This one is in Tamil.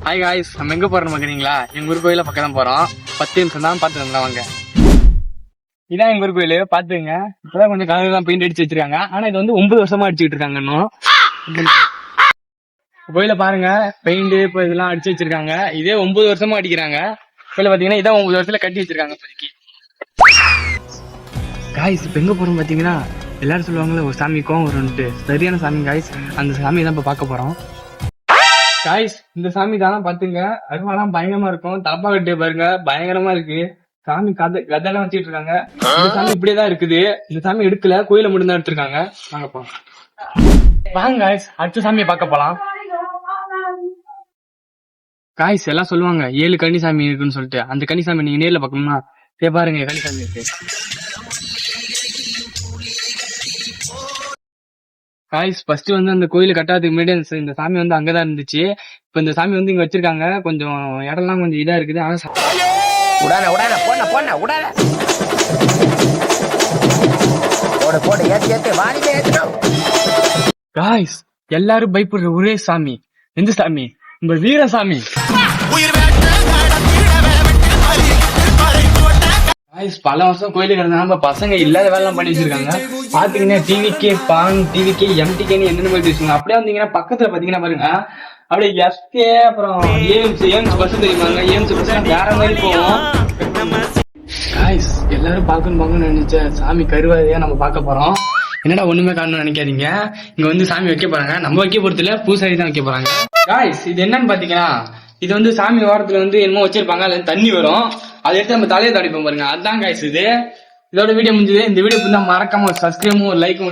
ஹாய் காய்ஸ், நம்ம எங்க போறோம் பாக்குறீங்களா? எங்க ஊர் கோயில பக்கம் தான் போறோம். 10 நிமிஷம் தான் பாத்து வந்தா வாங்க. இதான் எங்க ஊர் கோயிலு பாத்துங்க. இப்பதான் கொஞ்சம் கலர் தான் பெயிண்ட் அடிச்சு வச்சிருக்காங்க. ஆனா இது வந்து 9 வருஷமா அடிச்சுட்டு இருக்காங்க. இன்னும் கோயில பாருங்க, பெயிண்ட் இப்ப இதெல்லாம் அடிச்சு வச்சிருக்காங்க. இதே 9 வருஷமா அடிக்கிறாங்க. கோயில பாத்தீங்கன்னா இதான் 9 வருஷத்துல கட்டி வச்சிருக்காங்க. காய்ஸ், இப்ப எங்க போறோம் பாத்தீங்கன்னா, எல்லாரும் சொல்லுவாங்கல்ல ஒரு சாமி கோவம் வரும்ட்டு, சரியான சாமி காய்ஸ். அந்த சாமியை தான் இப்ப பார்க்க போறோம். காய்ஸ், இந்த சாமி தானே பாத்துங்க. அருவாலாம் பயங்கரமா இருக்கும். தலப்பா கட்டு பாருங்க, பயங்கரமா இருக்கு. சாமி கதெல்லாம் வச்சுட்டு இருக்காங்க. இந்த சாமி இப்படியேதான் இருக்குது. இந்த சாமி எடுக்கல, கோயில மட்டும் தான் எடுத்திருக்காங்க. வாங்க போலாம். வாங்க காய்ஸ், அடுத்த சாமியை பார்க்க போலாம். காய்ஸ், எல்லாம் சொல்லுவாங்க 7 கன்னிசாமி இருக்குன்னு சொல்லிட்டு. அந்த கன்னிசாமி நீங்க நேர்ல பார்க்கணும்னா பாருங்க, கன்னிசாமி இருக்கு. காய்ஸ், ஃபர்ஸ்ட் வந்து அந்த கோயில கட்டாததுக்கு முன்னாடி இந்த சாமி வந்து அங்கதான் இருந்துச்சு. இப்ப இந்த சாமி வந்து இங்க வச்சிருக்காங்க. கொஞ்சம் இடம்லாம் கொஞ்சம் இதா இருக்குது. ஆனா காய்ஸ், எல்லாரும் பயப்படுற ஒரே சாமி எந்த சாமி? இந்த வீரசாமி. பல வருஷம் கோயிலுக்கு இருந்தா பசங்க இல்லாத வேலை பண்ணி வச்சிருக்காங்க. பாத்தீங்கன்னா டிவிகே பான், டிவிகே எம்டிகேன்னு என்னென்ன மாதிரி வச்சிருக்காங்க. அப்படியே வந்தீங்கன்னா பக்கத்துல பாத்தீங்கன்னா பாருங்க, அப்படியே எஸ்கே அப்புறம் ஏம்ஸ் பஸ் தெரியுமாங்க. ஏம்ஸ் பஸ் வேற மாதிரி போவோம். காய்ஸ், எல்லாரும் பார்க்கணும்னு நினைச்ச சாமி கருவாதையா நம்ம பார்க்க போறோம். என்னடா ஒண்ணுமே காரணம் நினைக்காதீங்க. இங்க வந்து சாமி வைக்க போறாங்க. நம்ம வைக்க போறதுல பூசாரி தான் வைக்க போறாங்க. காய்ஸ், இது என்னன்னு பாத்தீங்கன்னா, இது வந்து சாமி ஓரத்துல வந்து என்னமோ வச்சிருப்பாங்க. அதுல தண்ணி வரும். அதை எடுத்து நம்ம தலையை தடிப்போம் பாருங்க. அதுதான் காய்ஸ் இது. இதோட வீடியோ முடிஞ்சது. இந்த வீடியோ மறக்காம ஒரு சப்ஸ்கிரைபும் ஒரு லைக்கும்